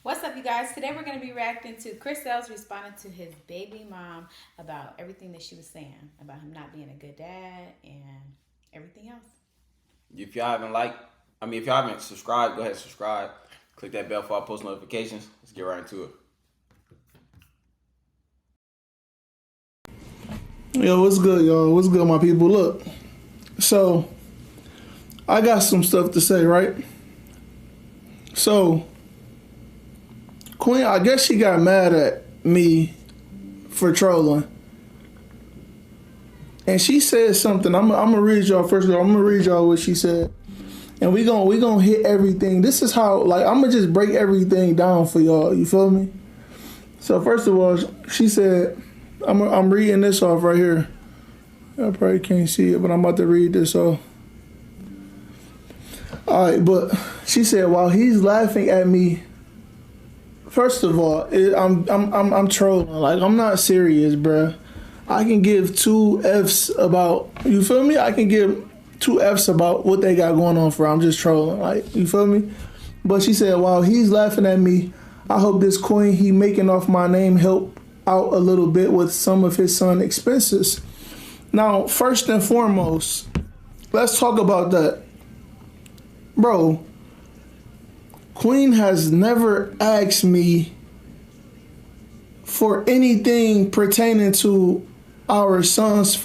What's up, you guys? Today we're going to be reacting to Chris Sales responding to his baby mom about everything that she was saying about him not being a good dad and everything else. If y'all haven't subscribed, go ahead and subscribe. Click that bell for all post notifications. Let's get right into it. Yo, what's good, y'all? What's good, my people? Look, so I got some stuff to say, right? So, Queen, I guess she got mad at me for trolling. And she said something. I'm gonna read y'all first of all. I'm gonna read y'all what she said. And we gonna hit everything. This is how, like, I'm gonna just break everything down for y'all. You feel me? So first of all, she said, I'm reading this off right here. I probably can't see it, but I'm about to read this off. All right, but she said, while he's laughing at me, first of all, I'm trolling. Like, I'm not serious, bruh. I can give two F's about, you feel me? I can give two F's about what they got going on for. I'm just trolling, like, you feel me? But she said, while he's laughing at me, I hope this coin he making off my name help out a little bit with some of his son expenses. Now, first and foremost, let's talk about that. Bro, Queen has never asked me for anything pertaining to our son's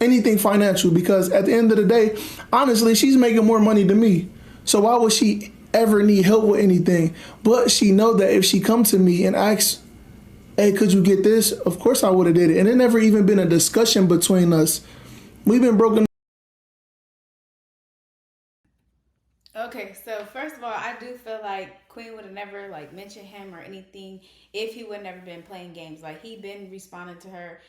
anything financial, because at the end of the day, honestly, she's making more money than me. So why would she ever need help with anything? But she know that if she come to me and asks, hey, could you get this? Of course I would have did it. And it never even been a discussion between us. We've been broken. Okay, so first of all, I do feel like Queen would have never mentioned him or anything if he would have never been playing games. Like, he been responding to her,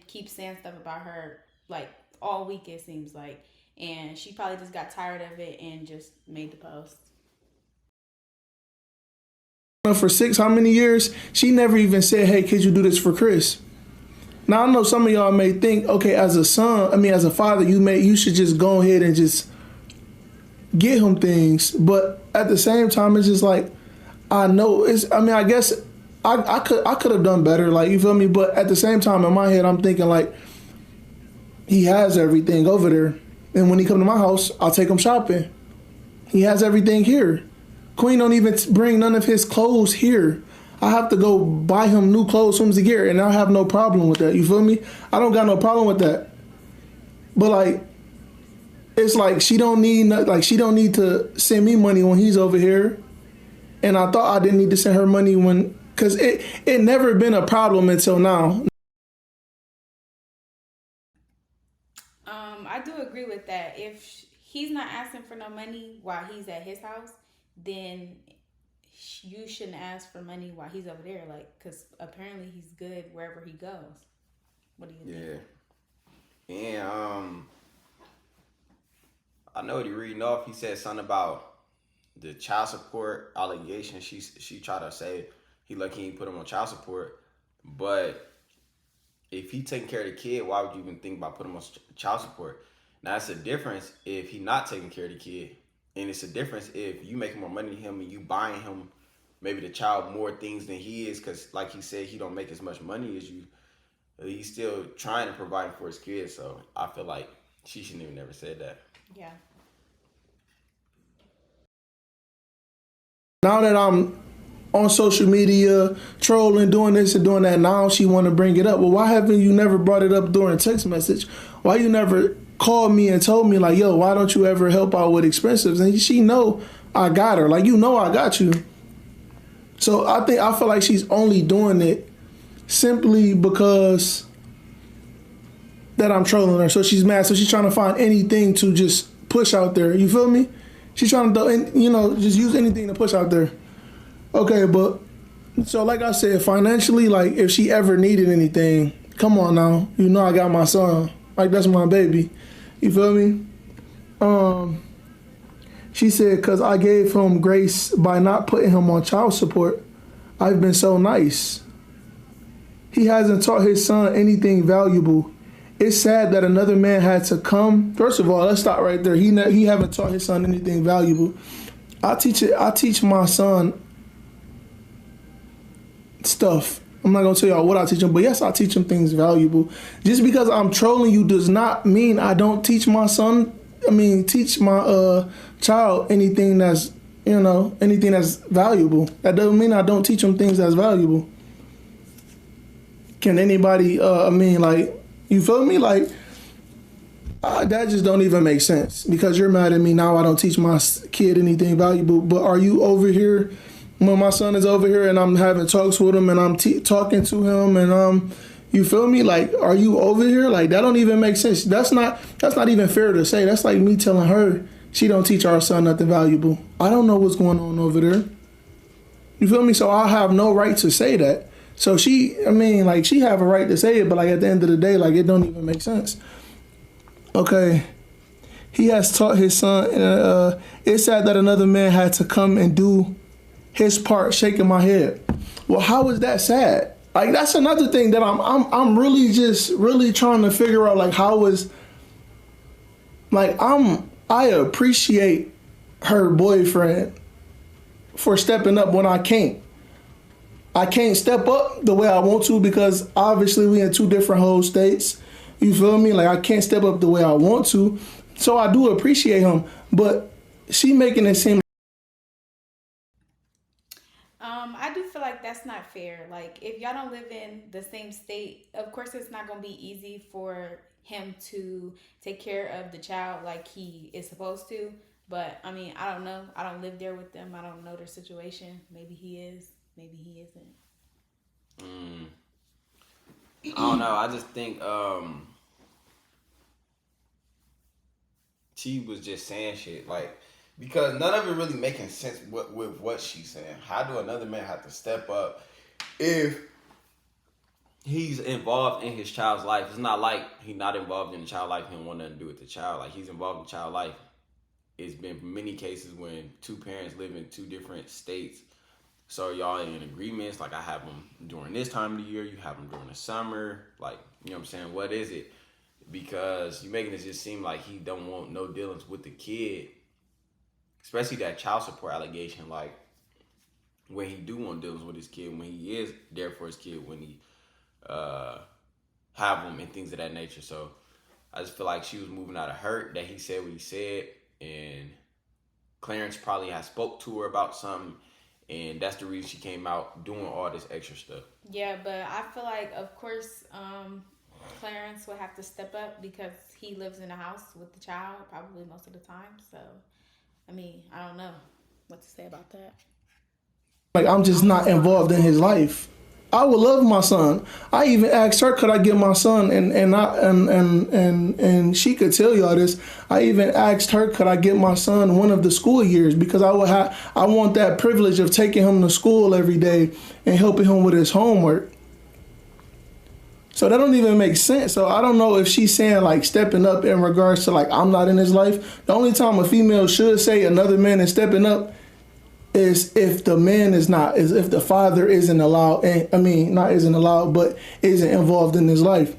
keep saying stuff about her like all week, it seems like, and she probably just got tired of it and just made the post. For how many years? She never even said, hey, could you do this for Chris? Now, I know some of y'all may think, okay, as a father, you should just go ahead and just get him things. But at the same time, it's just like, I guess I could have done better, like, you feel me? But at the same time, in my head, I'm thinking, like, he has everything over there. And when he come to my house, I'll take him shopping. He has everything here. Queen don't even bring none of his clothes here. I have to go buy him new clothes from Zagir, and I have no problem with that. You feel me? I don't got no problem with that. But, like, it's like she don't need to send me money when he's over here. And I thought I didn't need to send her money because it never been a problem until now. I do agree with that. If he's not asking for no money while he's at his house, then you shouldn't ask for money while he's over there, like, because apparently he's good wherever he goes. What do you think? Yeah. And I know what he reading off. He said something about the child support allegation. She tried to say he lucky he put him on child support, but if he taking care of the kid, why would you even think about putting him on child support? Now, it's a difference if he not taking care of the kid. And it's a difference if you making more money than him and you buying him, maybe the child, more things than he is. Because like he said, he don't make as much money as you. He's still trying to provide for his kids. So I feel like she shouldn't even never said that. Yeah. Now that I'm on social media, trolling, doing this and doing that, now she want to bring it up. Well, why haven't you never brought it up during text message? Why you never called me and told me, like, yo, why don't you ever help out with expenses? And she know I got her. Like, you know I got you. So I feel like she's only doing it simply because that I'm trolling her. So she's mad. So she's trying to find anything to just push out there. You feel me? She's trying to, just use anything to push out there. Okay, but so like I said, financially, like, if she ever needed anything, come on now. You know I got my son. Like, that's my baby. You feel me? She said, because I gave him grace by not putting him on child support. I've been so nice. He hasn't taught his son anything valuable. It's sad that another man had to come. First of all, let's stop right there. He haven't taught his son anything valuable. I teach my son stuff. I'm not gonna tell y'all what I teach him, but yes, I teach him things valuable. Just because I'm trolling you does not mean I don't teach my son. Teach my child anything that's anything that's valuable. That doesn't mean I don't teach him things that's valuable. Can anybody? You feel me? That just don't even make sense because you're mad at me now. I don't teach my kid anything valuable. But are you over here when my son is over here and I'm having talks with him and I'm talking to him and you feel me? Are you over here? That don't even make sense. That's not even fair to say. That's like me telling her she don't teach our son nothing valuable. I don't know what's going on over there. You feel me? So I have no right to say that. So she have a right to say it, but at the end of the day, it don't even make sense. Okay, he has taught his son. It's sad that another man had to come and do his part, shaking my head. Well, how is that sad? That's another thing that I'm really trying to figure out. How is I appreciate her boyfriend for stepping up when I can't. I can't step up the way I want to because obviously we in two different whole states. You feel me? I can't step up the way I want to. So I do appreciate him. But she making it seem I do feel like that's not fair. If y'all don't live in the same state, of course it's not going to be easy for him to take care of the child like he is supposed to. But, I don't know. I don't live there with them. I don't know their situation. Maybe he is. Maybe he isn't. I don't know. I just think she was just saying shit because none of it really making sense with what she's saying. How do another man have to step up if he's involved in his child's life? It's not like he's not involved in the child's life. He don't want nothing to do with the child. He's involved in the child's life. It's been many cases when two parents live in two different states. So y'all in agreements, I have them during this time of the year, you have them during the summer, you know what I'm saying? What is it? Because you're making it just seem like he don't want no dealings with the kid, especially that child support allegation, when he do want dealings with his kid, when he is there for his kid, when he have them and things of that nature. So I just feel like she was moving out of hurt that he said what he said, and Clarence probably had spoke to her about something. And that's the reason she came out doing all this extra stuff. Yeah, but I feel like, of course, Clarence will have to step up because he lives in a house with the child probably most of the time. So, I don't know what to say about that. I'm just not involved in his life. I would love my son. I even asked her, could I get my son? And she could tell y'all this. I even asked her, could I get my son one of the school years? Because I want that privilege of taking him to school every day and helping him with his homework. So that don't even make sense. So I don't know if she's saying stepping up in regards to I'm not in his life. The only time a female should say another man is stepping up is if the man is if the father isn't allowed, but isn't involved in his life.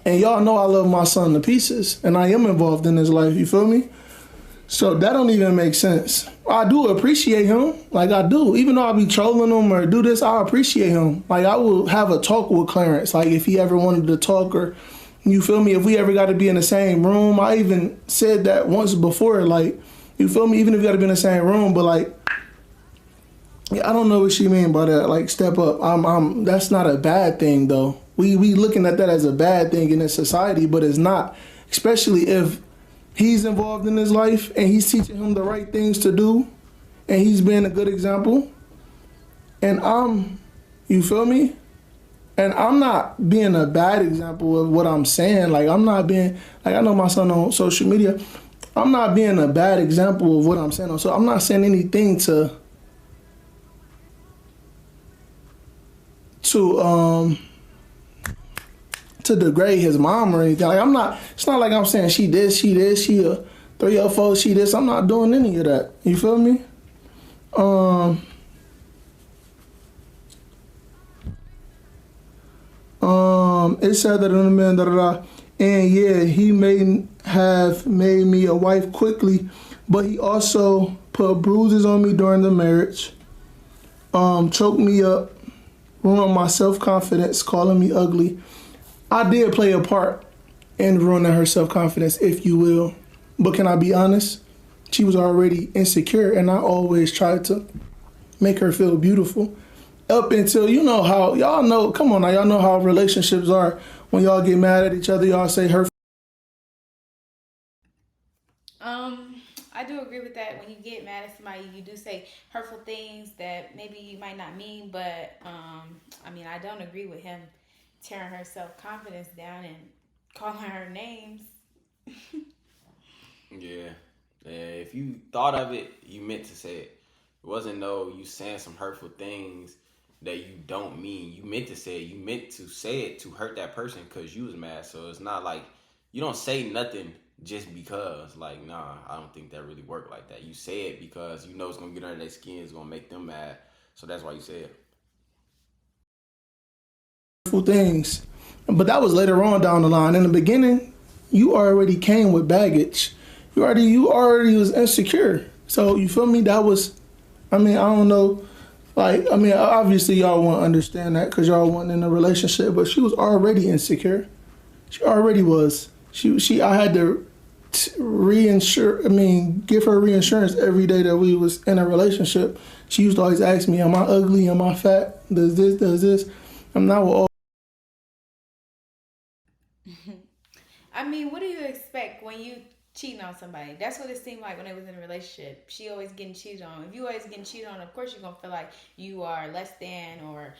And y'all know I love my son to pieces, and I am involved in his life, you feel me? So that don't even make sense. I do appreciate him, I do. Even though I be trolling him or do this, I appreciate him. I will have a talk with Clarence, if he ever wanted to talk or, you feel me, if we ever got to be in the same room. I even said that once before, you feel me, even if we got to be in the same room, but I don't know what she mean by that. Step up. That's not a bad thing though. We looking at that as a bad thing in this society, but it's not. Especially if he's involved in his life and he's teaching him the right things to do, and he's being a good example. And you feel me? And I'm not being a bad example of what I'm saying. I'm not being I know my son on social media. I'm not being a bad example of what I'm saying. So I'm not saying anything to degrade his mom or anything. It's not like I'm saying she this, she a 3 or 4, she this. I'm not doing any of that. You feel me? It said that in the man, and yeah, he may have made me a wife quickly, but he also put bruises on me during the marriage, choked me up, ruined my self-confidence, calling me ugly. I did play a part in ruining her self-confidence, if you will. But can I be honest? She was already insecure, and I always tried to make her feel beautiful. Up until, you know how, y'all know, come on now, y'all know how relationships are. When y'all get mad at each other, y'all say hurtful. I do agree with that. When you get mad at somebody, you do say hurtful things that maybe you might not mean, but I mean, I don't agree with him tearing her self-confidence down and calling her names. Yeah. If you thought of it, you meant to say it. It wasn't no you saying some hurtful things that you don't mean. You meant to say it. You meant to say it to hurt that person because you was mad. So it's not like you don't say nothing just because. Like, nah, I don't think that really worked like that. You say it because you know it's going to get under their skin. It's going to make them mad. So that's why you say it. Things. But that was later on down the line. In the beginning, you already came with baggage. You already was insecure. So you feel me? That was, I mean, I don't know. Like, I mean, obviously y'all won't understand that because y'all weren't in a relationship, but she was already insecure. She already was. I had to give her reinsurance every day that we was in a relationship. She used to always ask me, am I ugly? Am I fat? Does this? I'm not with all. I mean, what do you expect when you cheating on somebody? That's what it seemed like when they was in a relationship. She always getting cheated on. If you always getting cheated on, of course you're going to feel like you are less than or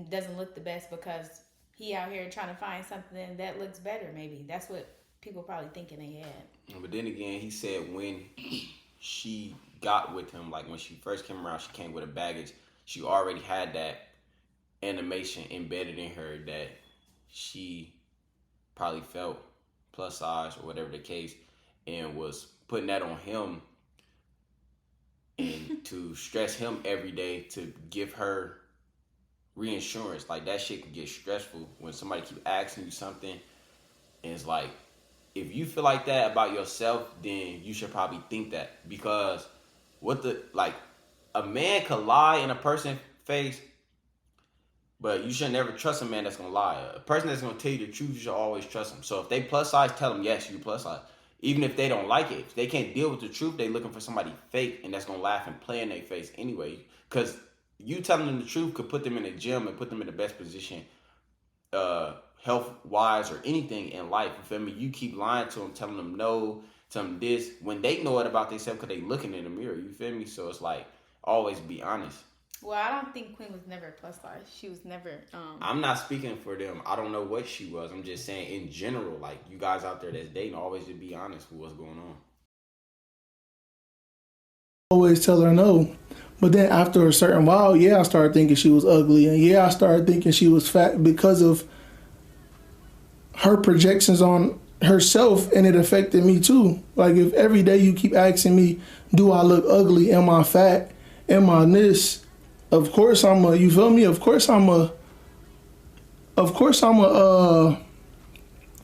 doesn't look the best because he out here trying to find something that looks better maybe. That's what people probably thinking they had. But then again, he said when she got with him, like when she first came around, she came with a baggage. She already had that animation embedded in her that she probably felt plus size or whatever the case, and was putting that on him and to stress him every day to give her reinsurance. Like that shit could get stressful when somebody keep asking you something, and it's like, if you feel like that about yourself, then you should probably think that, because a man could lie in a person's face, but you should never trust a man that's gonna lie. A person that's gonna tell you the truth, you should always trust them. So if they plus size, tell them yes, you plus size. Even if they don't like it, if they can't deal with the truth, they looking for somebody fake and that's gonna laugh and play in their face anyway. Because you telling them the truth could put them in the gym and put them in the best position, health wise or anything in life. You feel me? You keep lying to them, telling them no, telling them this when they know it about themselves because they looking in the mirror. You feel me? So it's like always be honest. Well, I don't think Queen was never plus size. She was never. I'm not speaking for them. I don't know what she was. I'm just saying in general, like you guys out there that's dating, always just be honest with what's going on. Always tell her no. But then after a certain while, I started thinking she was ugly. And I started thinking she was fat because of her projections on herself, and it affected me too. Like if every day you keep asking me, do I look ugly? Am I fat? Am I this? Of course you feel me? Of course I'm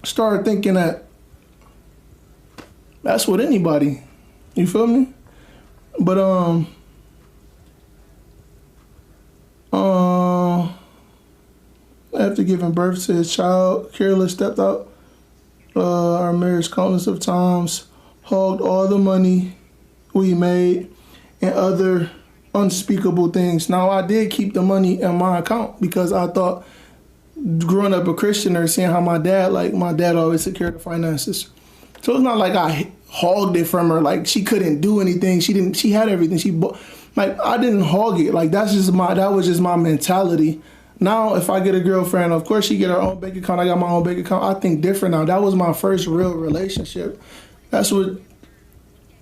start thinking that's what anybody, you feel me? But after giving birth to his child, Careless stepped out our marriage countless of times, hogged all the money we made, and other unspeakable things. Now, I did keep the money in my account because I thought, growing up a Christian or seeing how my dad always took care of the finances. So it's not like I hogged it from her. Like she couldn't do anything. She had everything. I didn't hog it. Like that was just my mentality. Now, if I get a girlfriend, of course she get her own bank account. I got my own bank account. I think different now. That was my first real relationship.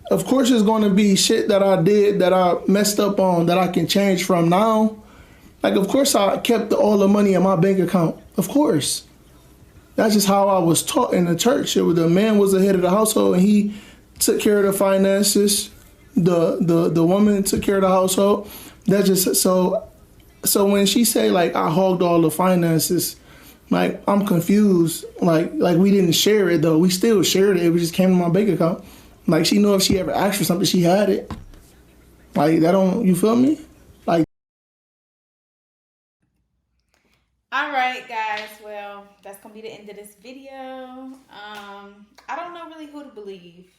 Of course, there's going to be shit that I did that I messed up on that I can change from now. Like, of course, I kept all the money in my bank account. Of course. That's just how I was taught in the church. The man was the head of the household, and he took care of the finances. The woman took care of the household. That's just so when she say, like, I hogged all the finances, like, I'm confused. Like we didn't share it, though. We still shared it. It just came to my bank account. Like, she knew if she ever asked for something, she had it. Like that don't, you feel me? Like, All right, guys. Well, that's gonna be the end of this video. I don't know really who to believe.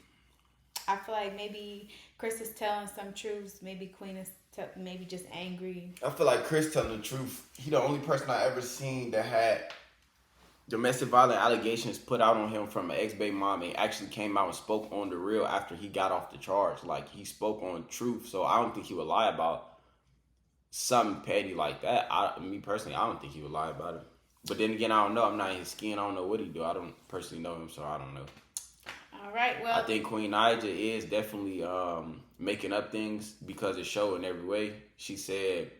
I feel like maybe Chris is telling some truths. Maybe Queen is maybe just angry. I feel like Chris telling the truth. He the only person I ever seen that had domestic violence allegations put out on him from an ex-baby mom and actually came out and spoke on the real after he got off the charge. Like, he spoke on truth. So I don't think he would lie about something petty like that. Me personally, I don't think he would lie about it. But then again, I don't know. I'm not in his skin. I don't know what he do. I don't personally know him, so I don't know. All right. Well, I think Queen Naija is definitely making up things because it's showing every way. She said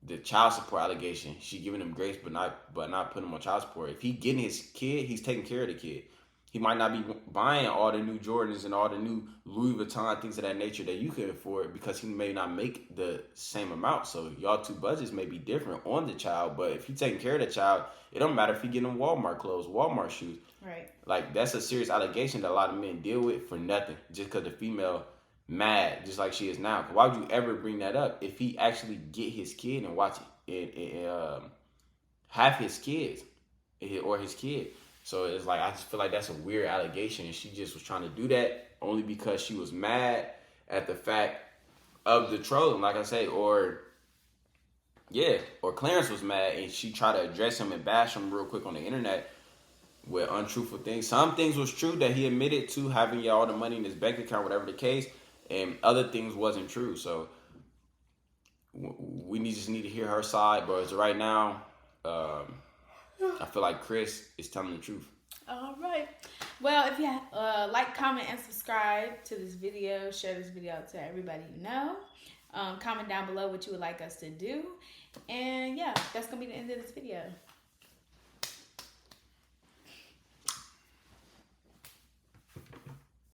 the child support allegation, she giving him grace, but not putting him on child support. If he getting his kid, he's taking care of the kid. He might not be buying all the new Jordans and all the new Louis Vuitton, things of that nature that you can afford because he may not make the same amount. So y'all two budgets may be different on the child, but if you taking care of the child, it don't matter if he getting Walmart clothes, Walmart shoes. right. Like, that's a serious allegation that a lot of men deal with for nothing, just because the female mad, just like she is now. Why would you ever bring that up if he actually get his kid and watch it, have his kids or his kid? So it's like, I just feel like that's a weird allegation, and she just was trying to do that only because she was mad at the fact of the trolling, like I say, or Clarence was mad and she tried to address him and bash him real quick on the internet with untruthful things. Some things was true that he admitted to having all the money in his bank account, whatever the case, and other things wasn't true. So we just need to hear her side, but as of right now, I feel like Chris is telling the truth. All right. Well, if you like, comment, and subscribe to this video, share this video out to everybody you know. Comment down below what you would like us to do. And yeah, that's going to be the end of this video.